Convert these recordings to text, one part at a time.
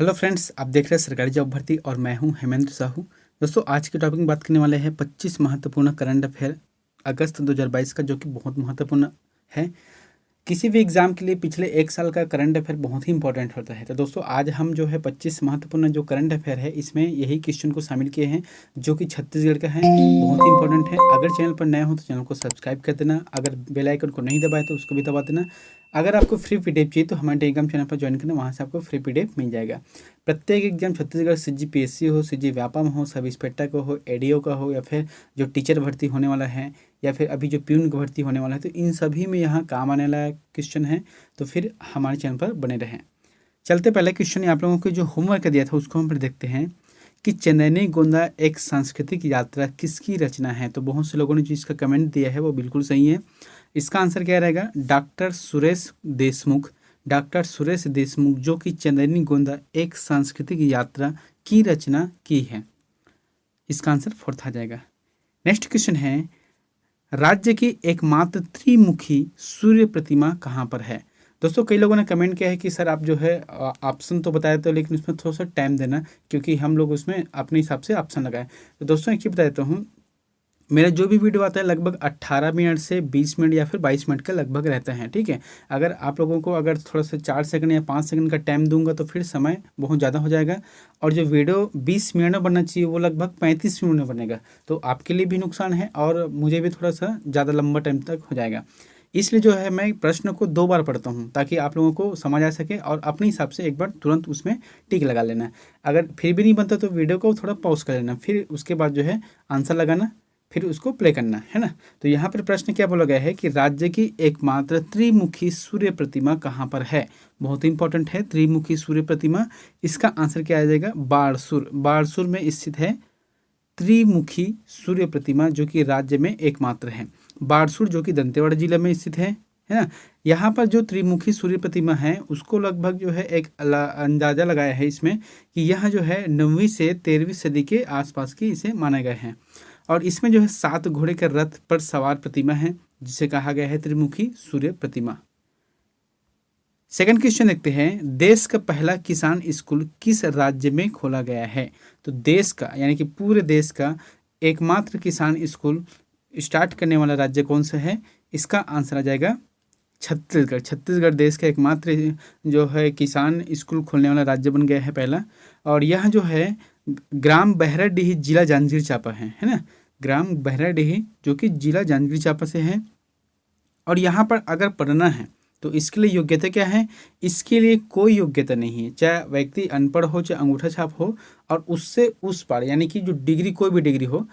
Hello friends, आप देख रहे हैं सरकारी जॉब भर्ती और मैं हूं हेमेंद्र साहू। दोस्तों, आज के टॉपिक में बात करने वाले हैं 25 महत्वपूर्ण करंट अफेयर अगस्त 2022 का, जो कि बहुत महत्वपूर्ण है। किसी भी एग्जाम के लिए पिछले एक साल का करंट अफेयर बहुत ही इंपॉर्टेंट होता है। तो दोस्तों, आज हम जो है 25 महत्वपूर्ण जो करंट अफेयर है इसमें यही क्वेश्चन को शामिल किए हैं, जो कि छत्तीसगढ़ का है, बहुत ही इंपॉर्टेंट है। अगर चैनल पर नए हो तो चैनल को सब्सक्राइब कर देना, अगर बेल आइकन को नहीं दबाए तो उसको भी दबा देना। अगर आपको फ्री पीडीएफ चाहिए तो हमारे टेलीग्राम चैनल पर ज्वाइन करना, वहाँ से आपको फ्री पीडीएफ मिल जाएगा। प्रत्येक एग्जाम छत्तीसगढ़ सीजीपीएससी हो, सीजी व्यापम हो, सब इंस्पेक्टर का हो, एडीओ का हो, या फिर जो टीचर भर्ती होने वाला है, या फिर अभी जो प्यून की भर्ती होने वाला है, तो इन सभी में यहाँ काम आने वाला क्वेश्चन है। तो फिर हमारे चैनल पर बने रहें। चलते पहले क्वेश्चन आप लोगों को जो होमवर्क दिया था उसको हम फिर देखते हैं कि चंदैनी गोंदा एक सांस्कृतिक यात्रा किसकी रचना है। तो बहुत से लोगों ने जो इसका कमेंट दिया है वो बिल्कुल सही है। इसका आंसर क्या रहेगा? डॉक्टर सुरेश देशमुख। डॉक्टर सुरेश देशमुख जो कि चंदैनी गोंदा एक सांस्कृतिक यात्रा की रचना की है। इसका आंसर फोर्थ आ जाएगा। नेक्स्ट क्वेश्चन है, राज्य की एकमात्र त्रिमुखी सूर्य प्रतिमा कहाँ पर है। दोस्तों, कई लोगों ने कमेंट किया है कि सर आप जो है ऑप्शन तो बताए थे, लेकिन उसमें थोड़ा सा टाइम देना, क्योंकि हम लोग उसमें अपने हिसाब से ऑप्शन लगाए। तो दोस्तों, एक चीज़ बता देता हूँ, मेरा जो भी वीडियो आता है लगभग 18 मिनट से 20 मिनट या फिर 22 मिनट का लगभग रहता है। ठीक है, अगर आप लोगों को अगर थोड़ा सा 4 सेकंड या 5 सेकंड का टाइम दूंगा तो फिर समय बहुत ज़्यादा हो जाएगा, और जो वीडियो 20 मिनट में बनना चाहिए वो लगभग 35 मिनट में बनेगा। तो आपके लिए भी नुकसान है और मुझे भी थोड़ा सा ज़्यादा लंबा टाइम तक हो जाएगा। इसलिए जो है मैं प्रश्न को 2 बार पढ़ता हूँ, ताकि आप लोगों को समझ आ सके और अपने हिसाब से एक बार तुरंत उसमें टिक लगा लेना। अगर फिर भी नहीं बनता तो वीडियो को थोड़ा पॉज कर लेना, फिर उसके बाद जो है आंसर लगाना, फिर उसको प्ले करना है ना। तो यहाँ पर प्रश्न क्या बोला गया है कि राज्य की एकमात्र त्रिमुखी सूर्य प्रतिमा कहाँ पर है। बहुत इंपॉर्टेंट है त्रिमुखी सूर्य प्रतिमा। इसका आंसर क्या आ जाएगा? बारसूर। बारसूर में स्थित है त्रिमुखी सूर्य प्रतिमा, जो कि राज्य में एकमात्र है। बारसूर जो कि दंतेवाड़ा जिले में स्थित है ना। यहाँ पर जो त्रिमुखी सूर्य प्रतिमा है उसको लगभग जो है एक अंदाजा लगाया है इसमें कि यह जो है 9वीं से 13वीं सदी के आसपास की इसे माना गया है। और इसमें जो है 7 घोड़े के रथ पर सवार प्रतिमा है, जिसे कहा गया है त्रिमुखी सूर्य प्रतिमा। सेकंड क्वेश्चन देखते हैं, देश का पहला किसान स्कूल किस राज्य में खोला गया है। तो देश का यानी कि पूरे देश का एकमात्र किसान स्कूल स्टार्ट करने वाला राज्य कौन सा है? इसका आंसर आ जाएगा छत्तीसगढ़। छत्तीसगढ़ देश का एकमात्र जो है किसान स्कूल खोलने वाला राज्य बन गया है पहला। और यह जो है ग्राम बहराडीह जिला जांजगीर चांपा है ना। ग्राम बहराडीह जो कि जिला जांजगीर चांपा से है। और यहाँ पर अगर पढ़ना है तो इसके लिए योग्यता क्या है? इसके लिए कोई योग्यता नहीं है, चाहे व्यक्ति अनपढ़ हो, चाहे अंगूठा छाप हो, और उससे उस पार यानी कि जो डिग्री, कोई भी डिग्री हो,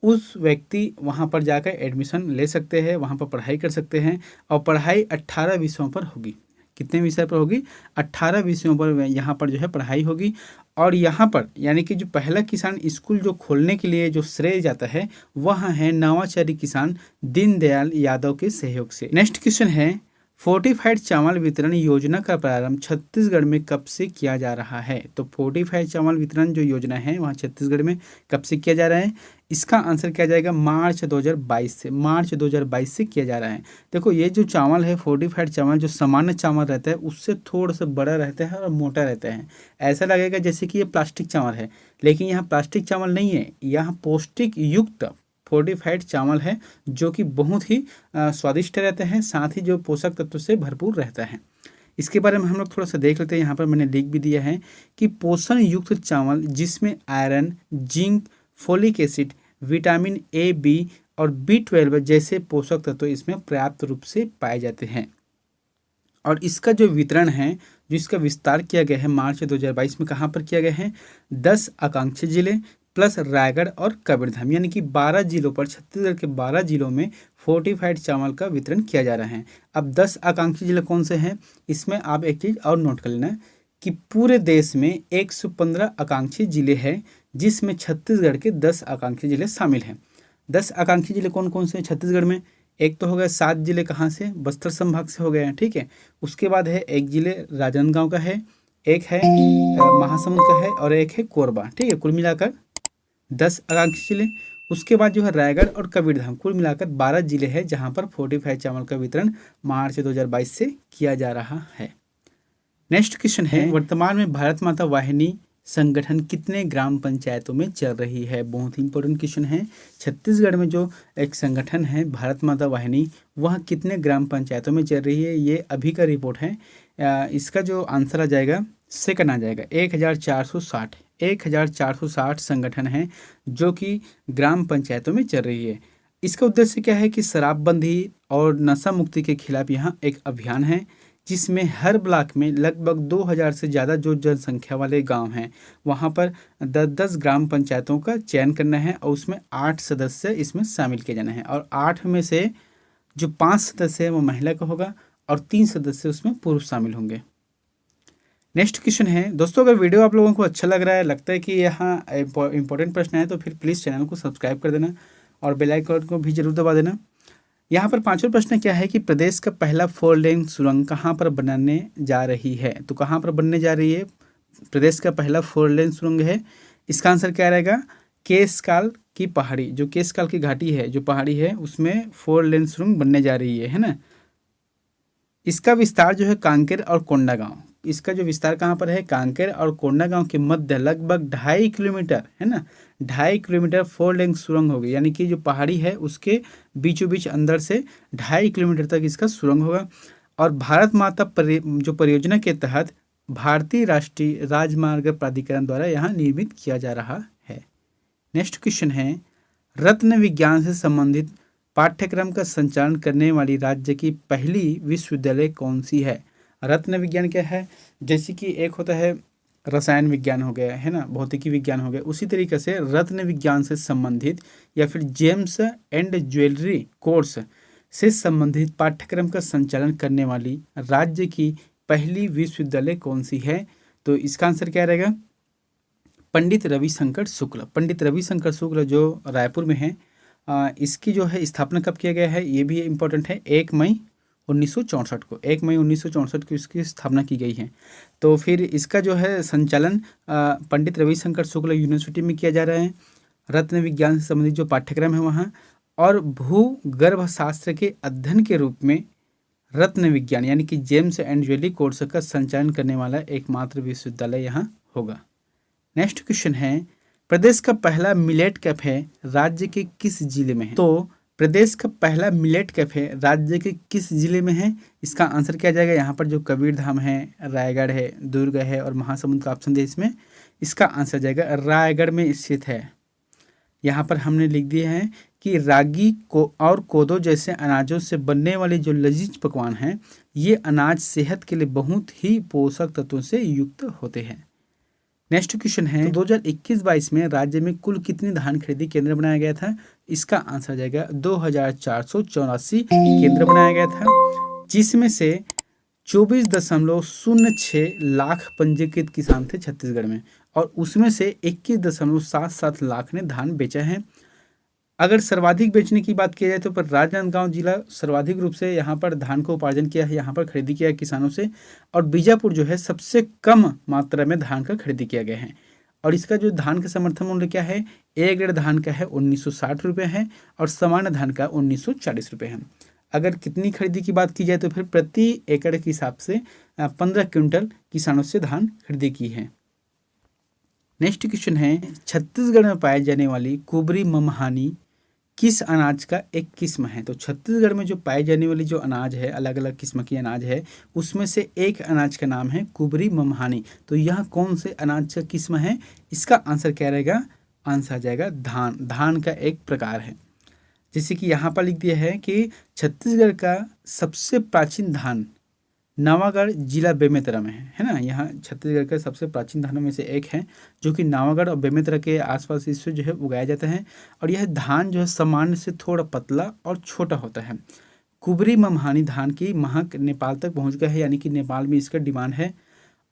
उस व्यक्ति वहाँ पर जाकर एडमिशन ले सकते हैं, वहाँ पर पढ़ाई कर सकते हैं। और पढ़ाई 18 विषयों पर होगी। कितने विषय पर होगी? 18 विषयों पर यहाँ पर जो है पढ़ाई होगी। और यहाँ पर यानी कि जो पहला किसान स्कूल जो खोलने के लिए जो श्रेय जाता है वह है नवाचारी किसान दीनदयाल यादव के सहयोग से। नेक्स्ट क्वेश्चन है, फोर्टिफाइड चावल वितरण योजना का प्रारंभ छत्तीसगढ़ में कब से किया जा रहा है। तो फोर्टिफाइड चावल वितरण जो योजना है वहाँ छत्तीसगढ़ में कब से किया जा रहा है? इसका आंसर क्या जाएगा? मार्च 2022 से। मार्च 2022 से किया जा रहा है। देखो, ये जो चावल है फोर्टिफाइड चावल, जो सामान्य चावल रहता है उससे थोड़ा सा बड़ा रहता है और मोटा रहता है। ऐसा लगेगा जैसे कि ये प्लास्टिक चावल है, लेकिन यहाँ प्लास्टिक चावल नहीं है, यहाँ पौष्टिक युक्त फोर्टिफाइड चावल है, जो कि बहुत ही स्वादिष्ट रहते हैं, साथ ही जो पोषक तत्व से भरपूर रहता है। इसके बारे में हम लोग थोड़ा सा देख लेते हैं। यहाँ पर मैंने लिख भी दिया है कि पोषण युक्त चावल जिसमें iron, zinc, folic acid, vitamin A, B और B12 जैसे पोषक तत्व इसमें पर्याप्त रूप से पाए जाते हैं। और इसका जो वितरण है, जो इसका विस्तार किया गया है मार्च 2022 में, कहाँ पर किया गया है? 10 आकांक्षी जिले प्लस रायगढ़ और कबीरधाम, यानी कि 12 जिलों पर, छत्तीसगढ़ के 12 जिलों में फोर्टिफाइड चावल का वितरण किया जा रहा है। अब 10 आकांक्षी जिले कौन से हैं? इसमें आप एक चीज़ और नोट कर लेना कि पूरे देश में 115 आकांक्षी जिले हैं, जिसमें छत्तीसगढ़ के 10 आकांक्षी जिले शामिल हैं। 10 आकांक्षी जिले कौन कौन से हैं छत्तीसगढ़ में? एक तो हो गया 7 जिले, कहाँ से? बस्तर संभाग से हो गए हैं। ठीक है, उसके बाद है एक जिले राजनांदगांव का है, एक है महासमुंद का है, और एक है कोरबा। ठीक है, कुल मिलाकर 10 आकांक्षी जिले। उसके बाद जो है रायगढ़ और कबीरधाम, कुल मिलाकर 12 जिले हैं जहां पर फोर्टिफाइड चावल का वितरण मार्च 2022 से किया जा रहा है। नेक्स्ट क्वेश्चन है, वर्तमान में भारत माता वाहिनी संगठन कितने ग्राम पंचायतों में चल रही है? बहुत ही इंपॉर्टेंट क्वेश्चन है। छत्तीसगढ़ में जो एक संगठन है भारत माता वाहिनी, वह कितने ग्राम पंचायतों में चल रही है? ये अभी का रिपोर्ट है। इसका जो आंसर आ जाएगा, सेकंड आ जाएगा 1460। 1460 संगठन है जो कि ग्राम पंचायतों में चल रही है। इसका उद्देश्य क्या है कि शराबबंदी और नशा मुक्ति के खिलाफ यहाँ एक अभियान है, जिसमें हर ब्लॉक में लगभग 2000 से ज़्यादा जो जनसंख्या वाले गांव हैं, वहां पर 10-10 ग्राम पंचायतों का चयन करना है और उसमें 8 सदस्य इसमें शामिल किए जाना है। और 8 में से जो 5 सदस्य है वो महिला का होगा और 3 सदस्य उसमें पुरुष शामिल होंगे। नेक्स्ट क्वेश्चन है दोस्तों, अगर वीडियो आप लोगों को अच्छा लग रहा है, लगता है कि यहाँ इंपॉर्टेंट प्रश्न है, तो फिर प्लीज़ चैनल को सब्सक्राइब कर देना और बेल आइकन को भी जरूर दबा देना। यहाँ पर पांचवा प्रश्न क्या है कि प्रदेश का पहला 4 लेन सुरंग कहाँ पर बनने जा रही है? तो कहाँ पर बनने जा रही है प्रदेश का पहला 4 लेन सुरंग है? इसका आंसर क्या रहेगा? केशकाल की पहाड़ी, जो केशकाल की घाटी है, जो पहाड़ी है, उसमें 4 लेन सुरंग बनने जा रही है ना। इसका विस्तार जो है कांकेर और कोंडागांव, इसका जो विस्तार कहाँ पर है? कांकेर और कोंडागांव के मध्य लगभग 2.5 किलोमीटर है ना, 2.5 किलोमीटर 4 लेन सुरंग होगी। यानी कि जो पहाड़ी है उसके बीचों बीच अंदर से 2.5 किलोमीटर तक इसका सुरंग होगा। और भारत माता जो परियोजना के तहत भारतीय राष्ट्रीय राजमार्ग प्राधिकरण द्वारा यहाँ निर्मित किया जा रहा है। नेक्स्ट क्वेश्चन है, रत्न विज्ञान से संबंधित पाठ्यक्रम का संचालन करने वाली राज्य की पहली विश्वविद्यालय कौन सी है? रत्न विज्ञान क्या है? जैसे कि एक होता है रसायन विज्ञान हो गया है ना, भौतिकी विज्ञान हो गया, उसी तरीके से रत्न विज्ञान से संबंधित या फिर जेम्स एंड ज्वेलरी कोर्स से संबंधित पाठ्यक्रम का संचालन करने वाली राज्य की पहली विश्वविद्यालय कौन सी है? तो इसका आंसर क्या रहेगा? पंडित रविशंकर शुक्ल। पंडित रविशंकर शुक्ल जो रायपुर में है, इसकी जो है स्थापना कब किया गया है ये भी इम्पोर्टेंट है, 1 मई 1964 को, 1 मई 1964 को इसकी स्थापना की गई है। तो फिर इसका जो है संचालन पंडित रविशंकर शुक्ल यूनिवर्सिटी में किया जा रहा है। रत्न विज्ञान से संबंधित जो पाठ्यक्रम है वहाँ, और भूगर्भ शास्त्र के अध्ययन के रूप में रत्न विज्ञान यानी कि जेम्स एंड ज्वेलरी कोर्स का संचालन करने वाला एकमात्र विश्वविद्यालय यहाँ होगा। नेक्स्ट क्वेश्चन है, प्रदेश का पहला मिलेट कैफे राज्य के किस जिले में है? तो प्रदेश का पहला मिलेट कैफे राज्य के किस जिले में है? इसका आंसर क्या जाएगा? यहाँ पर जो कबीरधाम है, रायगढ़ है, दुर्ग है और महासमुंद का ऑप्शन दे इसमें, इसका आंसर जाएगा रायगढ़ में स्थित है। यहाँ पर हमने लिख दिया है कि रागी को और कोदो जैसे अनाजों से बनने वाले जो लजीज पकवान हैं, ये अनाज सेहत के लिए बहुत ही पोषक तत्वों से युक्त होते हैं। नेक्स्ट क्वेश्चन है, तो 2021-22 में राज्य में कुल कितने धान खरीदी केंद्र बनाया गया था? इसका आंसर जाएगा 2484 केंद्र बनाया गया था, जिसमें से 24.06 लाख पंजीकृत किसान थे छत्तीसगढ़ में, और उसमें से 21.77 लाख ने धान बेचा है। अगर सर्वाधिक बेचने की बात की जाए तो पर राजनांदगांव जिला सर्वाधिक रूप से यहाँ पर धान को उपार्जन किया है, यहाँ पर खरीदी किया है किसानों से, और बीजापुर जो है सबसे कम मात्रा में धान का खरीदी किया गया है। और इसका जो धान का समर्थन मूल्य क्या है? ए ग्रेड धान का है 1960 रुपये है और सामान्य धान का 1940 रुपये है। अगर कितनी खरीदी की बात की जाए तो फिर प्रति एकड़ के हिसाब से 15 क्विंटल किसानों से धान खरीदी की है। नेक्स्ट क्वेश्चन है, छत्तीसगढ़ में पाई जाने वाली कुबरी ममहानी किस अनाज का एक किस्म है? तो छत्तीसगढ़ में जो पाई जाने वाली जो अनाज है, अलग अलग किस्म की अनाज है, उसमें से एक अनाज का नाम है कुबरी ममहानी। तो यह कौन से अनाज का किस्म है? इसका आंसर क्या रहेगा? आंसर आ जाएगा धान। धान का एक प्रकार है। जैसे कि यहाँ पर लिख दिया है कि छत्तीसगढ़ का सबसे प्राचीन धान नावागढ़ जिला बेमेतरा में है ना। यहाँ छत्तीसगढ़ के सबसे प्राचीन धानों में से एक है जो कि नावागढ़ और बेमेतरा के आसपास इससे जो है उगाया जाता है, और यह धान जो है सामान्य से थोड़ा पतला और छोटा होता है। कुबरी ममहानी धान की महक नेपाल तक पहुँच गया है, यानी कि नेपाल में इसका डिमांड है।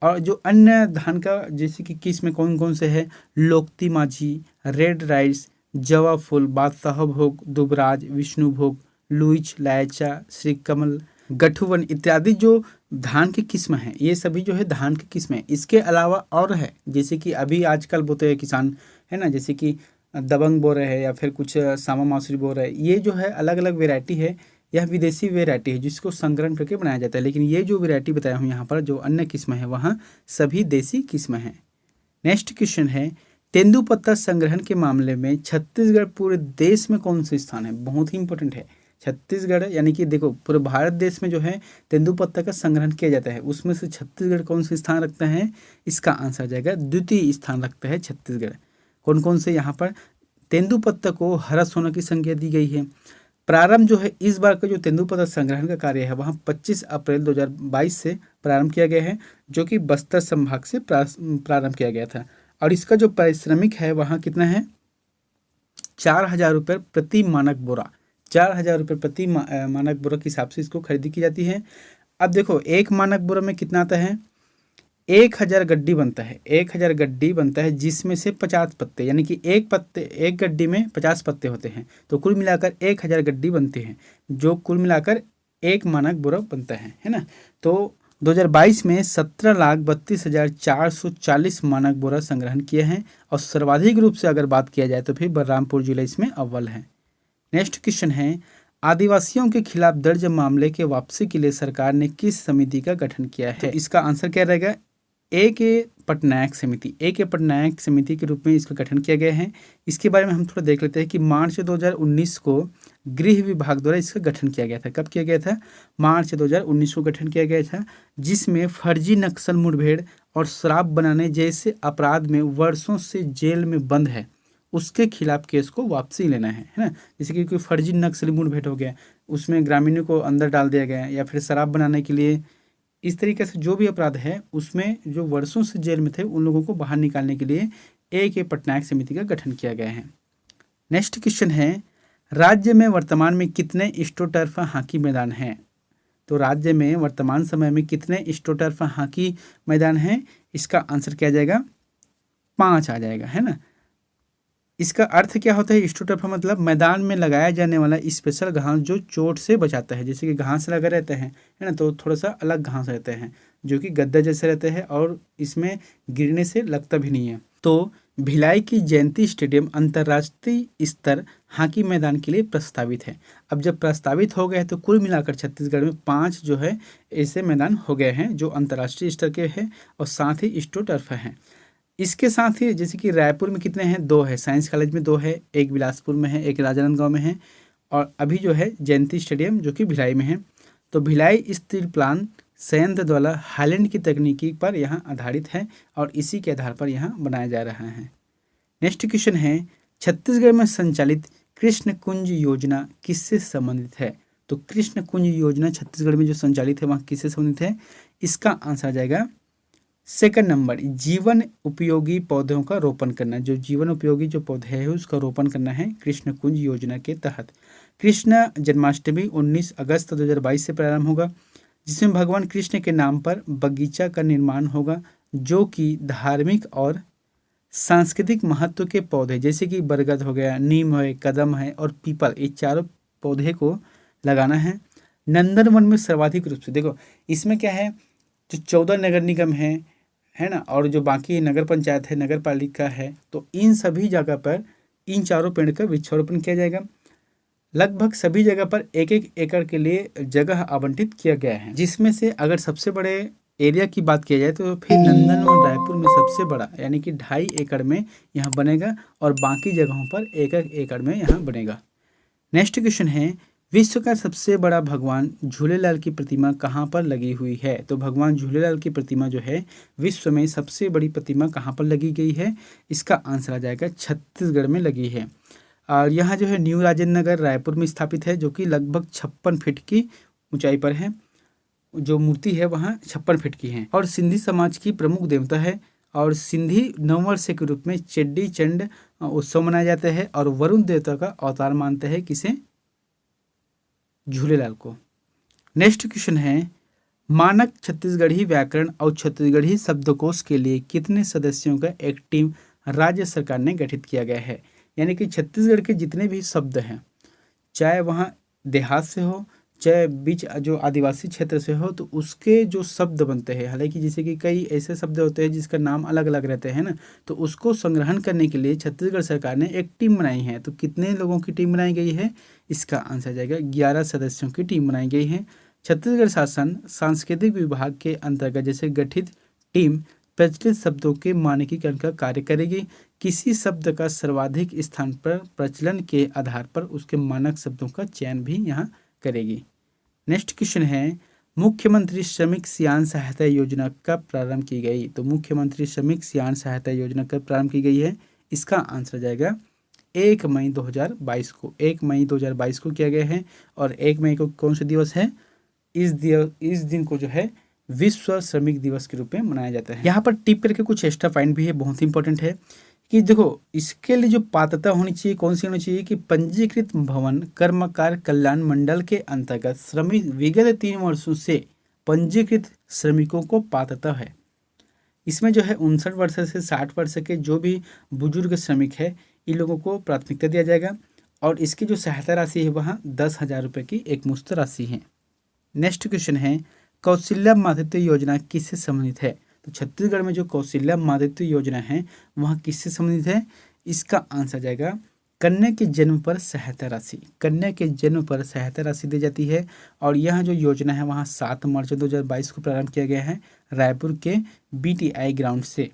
और जो अन्य धान का जैसे कि किस्म कौन कौन से है? लोकती माझी, रेड राइस, जवा फुल, बादशाह भोग, दुबराज, विष्णु भोग, लुइच, लायचा, श्री कमल, गठुवन इत्यादि जो धान की किस्म है, ये सभी जो है धान की किस्म है। इसके अलावा और है, जैसे कि अभी आजकल बोते हैं किसान है ना, जैसे कि दबंग बो रहे हैं या फिर कुछ सामा मासुरी बो रहे हैं। ये जो है अलग अलग वेराइटी है, यह विदेशी वेराइटी है जिसको संग्रहण करके बनाया जाता है, लेकिन ये जो वेराइटी बताया हूँ यहाँ पर जो अन्य किस्म है वहाँ सभी देसी किस्म हैं। नेक्स्ट क्वेश्चन है, तेंदुपत्ता संग्रहण के मामले में छत्तीसगढ़ पूरे देश में कौन सा स्थान है? बहुत ही इंपॉर्टेंट है। छत्तीसगढ़ यानी कि देखो पूरे भारत देश में जो है तेंदुपत्ता का संग्रहण किया जाता है, उसमें से छत्तीसगढ़ कौन सा स्थान रखता है? इसका आंसर आ जाएगा द्वितीय स्थान रखता है छत्तीसगढ़। कौन कौन से यहाँ पर तेंदुपत्ता को हरा सोना की संज्ञा दी गई है। प्रारंभ जो है इस बार का जो तेंदुपत्ता संग्रहण का कार्य है वहाँ 25 अप्रैल 2022 से प्रारंभ किया गया है, जो कि बस्तर संभाग से प्रारंभ किया गया था। और इसका जो पारिश्रमिक है वहाँ कितना है? 4,000 रुपये प्रति मानक बोरा। 4,000 रुपये प्रति मानक बोरा के हिसाब से इसको खरीदी की जाती है। अब देखो एक मानक बोरा में कितना आता है? 1,000 गड्डी बनता है। 1,000 गड्डी बनता है जिसमें से 50 पत्ते, यानी कि एक गड्डी में 50 पत्ते होते हैं, तो कुल मिलाकर 1,000 गड्डी बनती हैं, जो कुल मिलाकर एक मानक बोरा बनता है ना। तो 2022 में 17,32,440 मानक बोरा संग्रहण किए हैं और सर्वाधिक रूप से अगर बात किया जाए तो फिर बलरामपुर जिला इसमें अव्वल है। नेक्स्ट क्वेश्चन है, आदिवासियों के खिलाफ दर्ज मामले के वापसी के लिए सरकार ने किस समिति का गठन किया है? तो इसका आंसर क्या रहेगा? ए के पटनायक समिति के रूप में इसका गठन किया गया है। इसके बारे में हम थोड़ा देख लेते हैं कि मार्च 2019 को गृह विभाग द्वारा इसका गठन किया गया था। कब किया गया था? मार्च 2019 को गठन किया गया था, जिसमें फर्जी नक्सल मुठभेड़ और शराब बनाने जैसे अपराध में वर्षों से जेल में बंद है उसके खिलाफ केस को वापसी लेना है ना। जैसे कि कोई फर्जी नक्सली मुठभेड़ हो गया, उसमें ग्रामीणों को अंदर डाल दिया गया, या फिर शराब बनाने के लिए, इस तरीके से जो भी अपराध है उसमें जो वर्षों से जेल में थे उन लोगों को बाहर निकालने के लिए ए के पटनायक समिति का गठन किया गया है। नेक्स्ट क्वेश्चन है, राज्य में वर्तमान में कितने स्ट्रोटर्फ हॉकी मैदान हैं? तो राज्य में वर्तमान समय में कितने स्ट्रोटर्फ हॉकी मैदान हैं? इसका आंसर क्या आ जाएगा? 5 आ जाएगा, है ना। इसका अर्थ क्या होता है? स्ट्रोटर्फ मतलब मैदान में लगाया जाने वाला स्पेशल घास जो चोट से बचाता है। जैसे कि घास लगा रहते हैं, है ना, तो थोड़ा सा अलग घास रहते हैं जो कि गद्दा जैसे रहते हैं और इसमें गिरने से लगता भी नहीं है। तो भिलाई की जयंती स्टेडियम अंतर्राष्ट्रीय स्तर हॉकी मैदान के लिए प्रस्तावित है। अब जब प्रस्तावित हो गए तो कुल मिलाकर छत्तीसगढ़ में 5 जो है ऐसे मैदान हो गए हैं जो अंतर्राष्ट्रीय स्तर के हैं और साथ ही स्ट्रोटर्फ हैं। इसके साथ ही जैसे कि रायपुर में कितने हैं? 2 है, साइंस कॉलेज में 2 है, एक बिलासपुर में है, एक राजनांदगांव में है, और अभी जो है जयंती स्टेडियम जो कि भिलाई में है। तो भिलाई स्टील प्लांट संयंत्र द्वारा हाईलैंड की तकनीकी पर यहाँ आधारित है और इसी के आधार पर यहाँ बनाया जा रहा है। नेक्स्ट क्वेश्चन है, छत्तीसगढ़ में संचालित कृष्ण कुंज योजना किससे संबंधित है? तो कृष्ण कुंज योजना छत्तीसगढ़ में जो संचालित है वहाँ किससे संबंधित है? इसका आंसर आ जाएगा सेकंड नंबर, जीवन उपयोगी पौधों का रोपण करना। जो जीवन उपयोगी जो पौधे हैं उसका रोपण करना है कृष्ण कुंज योजना के तहत। कृष्ण जन्माष्टमी 19 अगस्त 2022 से प्रारंभ होगा, जिसमें भगवान कृष्ण के नाम पर बगीचा का निर्माण होगा, जो कि धार्मिक और सांस्कृतिक महत्व के पौधे जैसे कि बरगद हो गया, नीम है, कदम है और पीपल, ये चारों पौधे को लगाना है। नंदनवन में सर्वाधिक रूप से देखो इसमें क्या है, जो 14 नगर निगम है ना, और जो बाकी नगर पंचायत है, नगर पालिका है, तो इन सभी जगह पर इन चारों पेड़ का वृक्षारोपण किया जाएगा। लगभग सभी जगह पर 1-1 एकड़ के लिए जगह आवंटित किया गया है, जिसमें से अगर सबसे बड़े एरिया की बात किया जाए तो फिर नंदनवन रायपुर में सबसे बड़ा यानी कि 2.5 एकड़ में यहाँ बनेगा और बाकी जगहों पर 1-1 एकड़ में यहाँ बनेगा। नेक्स्ट क्वेश्चन है, विश्व का सबसे बड़ा भगवान झूलेलाल की प्रतिमा कहाँ पर लगी हुई है? तो भगवान झूलेलाल की प्रतिमा जो है विश्व में सबसे बड़ी प्रतिमा कहाँ पर लगी गई है? इसका आंसर आ जाएगा छत्तीसगढ़ में लगी है। और यहाँ जो है न्यू राजेंद्र नगर रायपुर में स्थापित है, जो कि लगभग 56 फीट की ऊंचाई पर है। जो मूर्ति है वहाँ 56 फीट की है और सिंधी समाज की प्रमुख देवता है। और सिंधी नववर्ष के रूप में चेड्डी चंड उत्सव मनाया जाता है और वरुण देवता का अवतार मानते हैं किसे? झूलेलाल को। नेक्स्ट क्वेश्चन है, मानक छत्तीसगढ़ी व्याकरण और छत्तीसगढ़ी शब्दकोश के लिए कितने सदस्यों का एक टीम राज्य सरकार ने गठित किया गया है? यानी कि छत्तीसगढ़ के जितने भी शब्द हैं, चाहे वहाँ देहात से हो, चाहे बीच जो आदिवासी क्षेत्र से हो, तो उसके जो शब्द बनते हैं, हालांकि जैसे कि कई ऐसे शब्द होते हैं जिसका नाम अलग अलग रहते हैं ना, तो उसको संग्रहण करने के लिए छत्तीसगढ़ सरकार ने एक टीम बनाई है। तो कितने लोगों की टीम बनाई गई है, इसका आंसर जाएगा 11 सदस्यों की टीम बनाई गई है। छत्तीसगढ़ शासन सांस्कृतिक विभाग के अंतर्गत जैसे गठित टीम प्रचलित शब्दों के मानकीकरण का कार्य करेगी। किसी शब्द का सर्वाधिक स्थान पर प्रचलन के आधार पर उसके मानक शब्दों का चयन भी यहाँ करेगी। नेक्स्ट क्वेश्चन है, मुख्यमंत्री श्रमिक सियान सहायता योजना कब प्रारंभ की गई। तो मुख्यमंत्री श्रमिक सियान सहायता योजना कब प्रारंभ की गई है, इसका आंसर जाएगा 1 मई 2022 को। 1 मई 2022 को किया गया है। और 1 मई को कौन सा दिवस है, इस दिन को जो है विश्व श्रमिक दिवस के रूप में मनाया जाता है। यहाँ पर टिप करके कुछ एक्स्ट्रा पॉइंट भी है, बहुत इंपॉर्टेंट है कि देखो इसके लिए जो पात्रता होनी चाहिए कौन सी होनी चाहिए कि पंजीकृत भवन कर्मकार कल्याण मंडल के अंतर्गत श्रमिक विगत 3 वर्षों से पंजीकृत श्रमिकों को पात्रता है। इसमें जो है 59 वर्ष से 60 वर्ष के जो भी बुजुर्ग श्रमिक है, इन लोगों को प्राथमिकता दिया जाएगा। और इसकी जो सहायता राशि है वहाँ 10,000 रुपये की एक मुश्त राशि है। नेक्स्ट क्वेश्चन है, कौशल्या मातृत्व योजना किससे संबंधित है। तो छत्तीसगढ़ में जो कौशल्या मातृत्व योजना है वह किससे संबंधित है, इसका आंसर जाएगा कन्या के जन्म पर सहायता राशि। कन्या के जन्म पर सहायता राशि दी जाती है। और यह जो योजना है वहाँ 7 मार्च 2022 को प्रारंभ किया गया है रायपुर के BTI ग्राउंड से।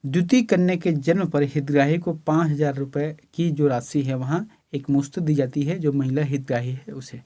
द्वितीय कन्या के जन्म पर हितग्राही को 5,000 रुपये की जो राशि है वहाँ एक मुश्त दी जाती है जो महिला हितग्राही है उसे।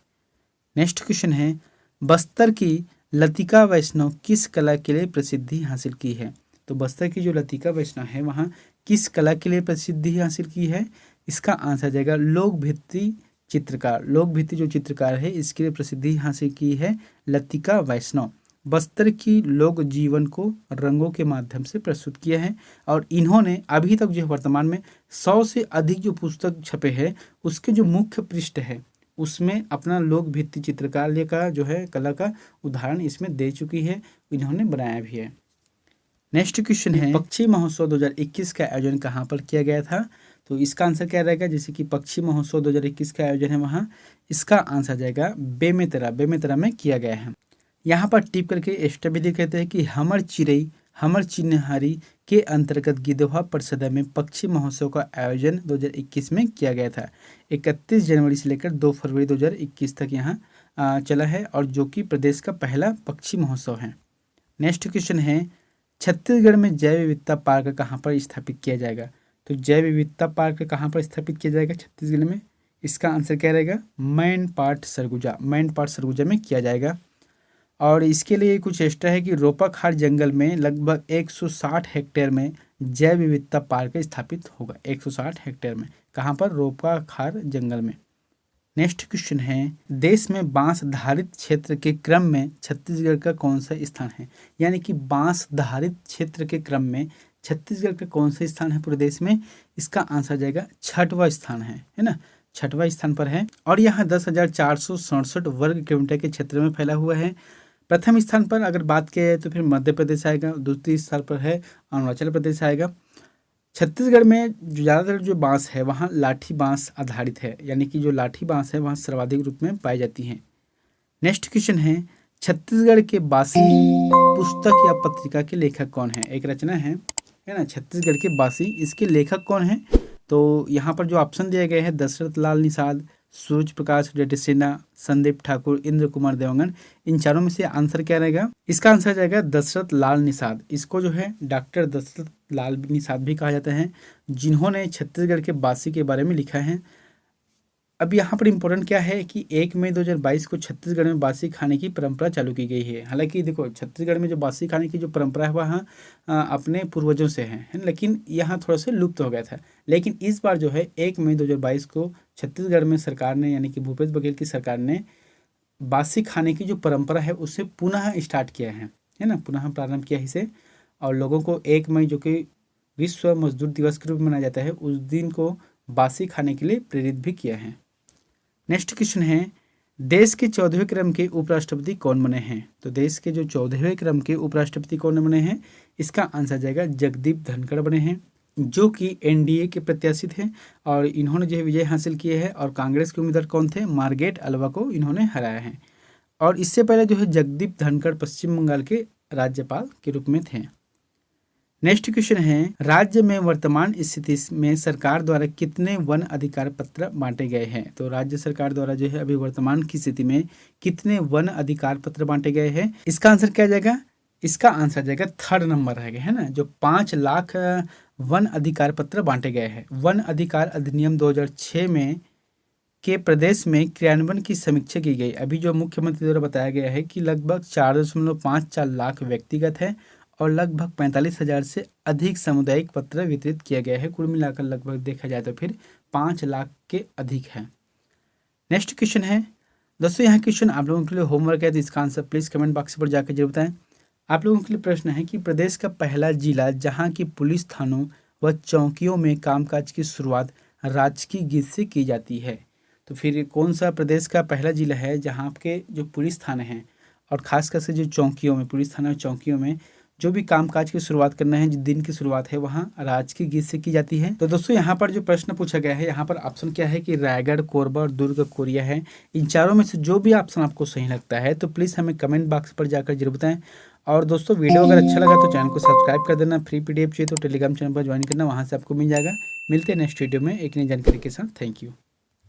नेक्स्ट क्वेश्चन है, बस्तर की लतिका वैष्णव किस कला के लिए प्रसिद्धि हासिल की है। तो बस्तर की जो लतिका वैष्णव है वहाँ किस कला के लिए प्रसिद्धि हासिल की है, इसका आंसर जाएगा लोक भित्ति चित्रकार। लोक भित्ति जो चित्रकार है इसके लिए प्रसिद्धि हासिल की है लतिका वैष्णव। बस्तर की लोक जीवन को रंगों के माध्यम से प्रस्तुत किया है। और इन्होंने अभी तक जो वर्तमान में 100 से अधिक जो पुस्तक छपे हैं उसके जो मुख्य पृष्ठ है उसमें अपना लोक भित्ति चित्रकार का जो है कला का उदाहरण इसमें दे चुकी है, इन्होंने बनाया भी है। नेक्स्ट क्वेश्चन है, पक्षी महोत्सव 2021 का आयोजन कहाँ पर किया गया था। तो इसका आंसर क्या रहेगा, जैसे कि पक्षी महोत्सव 2021 का आयोजन है वहाँ, इसका आंसर जाएगा बेमेतरा में किया गया है। यहाँ पर टिप करके एक्स्ट्रा विधि कहते हैं कि हमर चिड़ई हमर चिन्हारी के अंतर्गत गिद्धौवा परिषद में पक्षी महोत्सव का आयोजन 2021 में किया गया था। 31 जनवरी से लेकर 2 फरवरी 2021 तक यहाँ चला है और जो कि प्रदेश का पहला पक्षी महोत्सव है। नेक्स्ट क्वेश्चन है, छत्तीसगढ़ में जैव विविधता पार्क कहाँ पर स्थापित किया जाएगा। तो जैव विविधता पार्क कहाँ पर स्थापित किया जाएगा छत्तीसगढ़ में, इसका आंसर क्या रहेगा, मैनपाट सरगुजा में किया जाएगा। और इसके लिए कुछ एक्स्ट्रा है कि रोपाखार जंगल में लगभग 160 हेक्टेयर में जैव विविधता पार्क स्थापित होगा। 160 हेक्टेयर में कहाँ पर, रोपाखार जंगल में। नेक्स्ट क्वेश्चन है, देश में बांस धारित क्षेत्र के क्रम में छत्तीसगढ़ का कौन सा स्थान है। यानी कि बांस धारित क्षेत्र के क्रम में छत्तीसगढ़ का कौन सा स्थान है पूरे देश में, इसका आंसर जाएगा 6वां स्थान है ना, 6वां स्थान पर है। और यहाँ 10,467 वर्ग किलोमीटर के क्षेत्र में फैला हुआ है। प्रथम स्थान पर अगर बात की जाए तो फिर मध्य प्रदेश आएगा, द्वितीय स्थान पर है अरुणाचल प्रदेश आएगा। छत्तीसगढ़ में ज़्यादातर जो बांस है वहाँ लाठी बांस आधारित है, यानी कि जो लाठी बांस है वहाँ सर्वाधिक रूप में पाई जाती हैं। नेक्स्ट क्वेश्चन है, छत्तीसगढ़ के बासी पुस्तक या पत्रिका के लेखक कौन है। एक रचना है ना छत्तीसगढ़ के बासी, इसके लेखक कौन है। तो यहाँ पर जो ऑप्शन दिए गए हैं दशरथ लाल निषाद, सूर्य प्रकाश रेड्डी, संदीप ठाकुर, इंद्र कुमार देवगन, इन चारों में से आंसर क्या रहेगा, इसका आंसर जाएगा दशरथ लाल निषाद। इसको जो है डॉक्टर दशरथ लाल निषाद भी कहा जाता है, जिन्होंने छत्तीसगढ़ के बासी के बारे में लिखा है। अब यहाँ पर इम्पोर्टेंट क्या है कि 1 मई 2022 को छत्तीसगढ़ में बासी खाने की परंपरा चालू की गई है। हालांकि देखो छत्तीसगढ़ में जो बासी खाने की जो परंपरा है वहाँ अपने पूर्वजों से है, लेकिन यहाँ थोड़ा सा लुप्त हो गया था। लेकिन इस बार जो है 1 मई 2022 को छत्तीसगढ़ में सरकार ने, यानी कि भूपेश बघेल की सरकार ने बासी खाने की जो परंपरा है उसे पुनः स्टार्ट किया है ना, पुनः प्रारंभ किया इसे। और लोगों को 1 मई जो कि विश्व मजदूर दिवस के रूप में मनाया जाता है उस दिन को बासी खाने के लिए प्रेरित भी किया है। नेक्स्ट क्वेश्चन है, देश के 14वें क्रम के उपराष्ट्रपति कौन बने हैं। तो देश के जो 14वें क्रम के उपराष्ट्रपति कौन बने हैं, इसका आंसर जाएगा जगदीप धनखड़ बने हैं, जो कि NDA के प्रत्याशी थे और इन्होंने जो है विजय हासिल किए हैं। और कांग्रेस के उम्मीदवार कौन थे, मार्गरेट अल्वा को इन्होंने हराया है। और इससे पहले जो है जगदीप धनखड़ पश्चिम बंगाल के राज्यपाल के रूप में थे। नेक्स्ट क्वेश्चन है, राज्य में वर्तमान स्थिति में सरकार द्वारा कितने वन अधिकार पत्र बांटे गए हैं? तो राज्य सरकार द्वारा जो है अभी वर्तमान की स्थिति में कितने वन अधिकार पत्र बांटे गए हैं? इसका आंसर क्या जाएगा? इसका आंसर जाएगा थर्ड नंबर रहेगा, है ना, जो 5 लाख वन अधिकार पत्र बांटे गए हैं। वन अधिकार अधिनियम 2006 में के प्रदेश में क्रियान्वयन की समीक्षा की गई। अभी जो मुख्यमंत्री द्वारा बताया गया है कि लगभग 4.54 लाख व्यक्तिगत है और लगभग 45,000 से अधिक सामुदायिक पत्र वितरित किया गया है। कुल मिलाकर लगभग देखा जाए तो फिर 5 लाख के अधिक है। नेक्स्ट क्वेश्चन है दोस्तों, यहाँ क्वेश्चन आप लोगों के लिए होमवर्क है, तो इसका आंसर प्लीज़ कमेंट बॉक्स पर जाकर जरूर बताएं। आप लोगों के लिए प्रश्न है कि प्रदेश का पहला जिला जहाँ की पुलिस थानों व चौकियों में कामकाज की शुरुआत राजकीय गीत से की जाती है। तो फिर कौन सा प्रदेश का पहला जिला है जहाँ आपके जो पुलिस थाने हैं और खासकर से जो चौकियों में, पुलिस थाना और चौकियों में जो भी कामकाज की शुरुआत करना है, जिस दिन की शुरुआत है वहाँ राजकीय गीत से की जाती है? तो दोस्तों यहाँ पर जो प्रश्न पूछा गया है, यहाँ पर ऑप्शन क्या है कि रायगढ़, कोरबा और दुर्ग कोरिया है। इन चारों में से जो भी ऑप्शन आपको सही लगता है तो प्लीज़ हमें कमेंट बॉक्स पर जाकर जरूर बताएं। और दोस्तों वीडियो अगर अच्छा लगा तो चैनल को सब्सक्राइब कर देना। फ्री PDF चाहिए तो टेलीग्राम चैनल पर ज्वाइन करना, वहाँ से आपको मिल जाएगा। मिलते हैं नेक्स्ट वीडियो में एक नई जानकारी के साथ। Thank you.